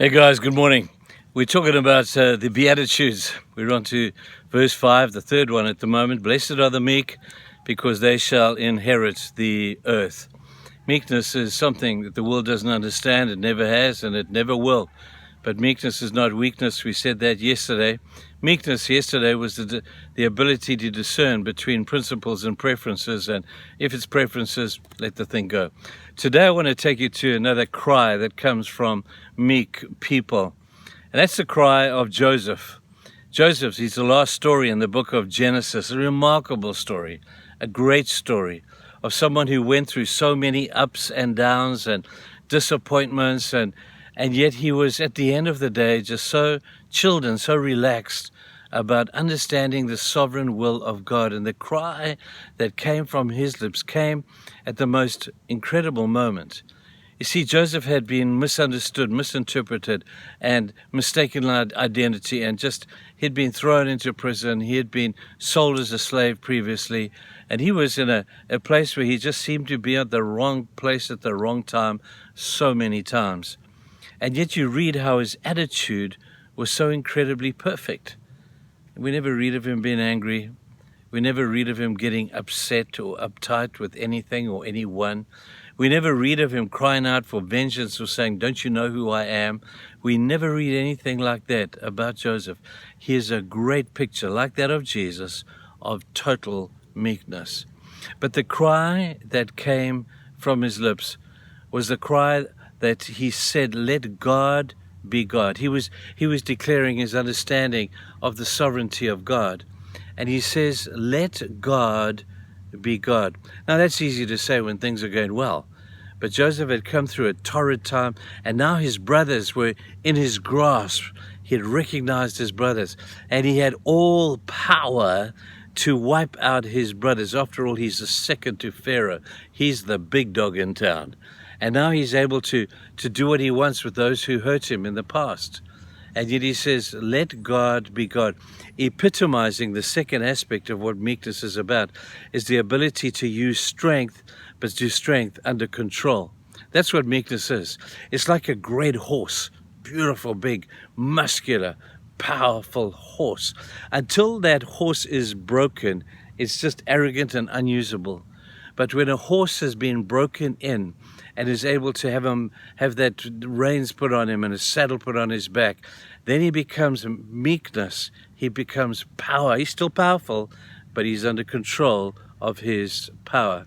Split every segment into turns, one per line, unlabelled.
Hey guys, good morning. We're talking about the Beatitudes. We're on to verse 5, the third one at the moment. Blessed are the meek, because they shall inherit the earth. Meekness is something that the world doesn't understand. It never has, and it never will. But meekness is not weakness. We said that yesterday. Meekness yesterday was the ability to discern between principles and preferences, and if it's preferences, let the thing go. Today I want to take you to another cry that comes from meek people, and that's the cry of Joseph. Joseph, he's the last story in the book of Genesis, a remarkable story, a great story of someone who went through so many ups and downs and disappointments, and yet he was, at the end of the day, just so chilled and so relaxed about understanding the sovereign will of God. And the cry that came from his lips came at the most incredible moment. You see, Joseph had been misunderstood, misinterpreted, and mistaken identity, and he'd been thrown into prison. He had been sold as a slave previously, and he was in a place where he just seemed to be at the wrong place at the wrong time so many times. And yet you read how his attitude was so incredibly perfect. We never read of him being angry. We never read of him getting upset or uptight with anything or anyone. We never read of him crying out for vengeance or saying, "Don't you know who I am?" We never read anything like that about Joseph. He is a great picture, like that of Jesus, of total meekness. But the cry that came from his lips was the cry that he said, "Let God be God." He was declaring his understanding of the sovereignty of God. And he says, "Let God be God." Now that's easy to say when things are going well. But Joseph had come through a torrid time, and now his brothers were in his grasp. He had recognized his brothers, and he had all power to wipe out his brothers. After all, he's the second to Pharaoh. He's the big dog in town. And now he's able to do what he wants with those who hurt him in the past. And yet he says, "Let God be God." Epitomizing the second aspect of what meekness is about is the ability to use strength, but do strength under control. That's what meekness is. It's like a great horse, beautiful, big, muscular, powerful horse. Until that horse is broken, it's just arrogant and unusable. But when a horse has been broken in and is able to have that reins put on him and a saddle put on his back, then he becomes meekness. He becomes power. He's still powerful, but he's under control of his power.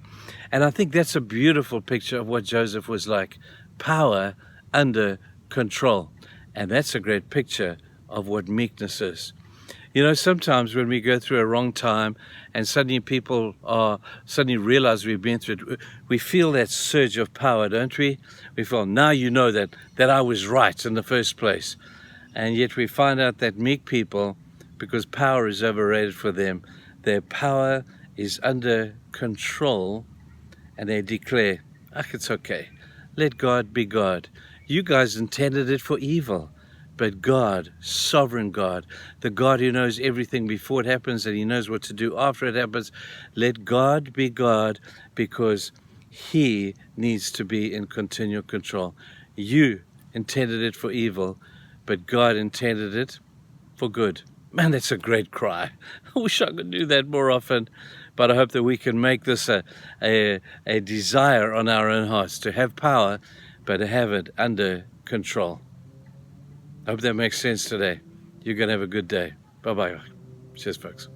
And I think that's a beautiful picture of what Joseph was like. Power under control. And that's a great picture of what meekness is. You know, sometimes when we go through a wrong time and suddenly people suddenly realize we've been through it, we feel that surge of power, don't we? We feel, now you know that I was right in the first place. And yet we find out that meek people, because power is overrated for them, their power is under control, and they declare, it's okay. Let God be God. You guys intended it for evil. But God, sovereign God, the God who knows everything before it happens and he knows what to do after it happens, let God be God, because he needs to be in continual control. You intended it for evil, but God intended it for good. Man, that's a great cry. I wish I could do that more often, but I hope that we can make this a desire on our own hearts to have power, but to have it under control. I hope that makes sense today. You're going to have a good day. Bye-bye. Cheers, folks.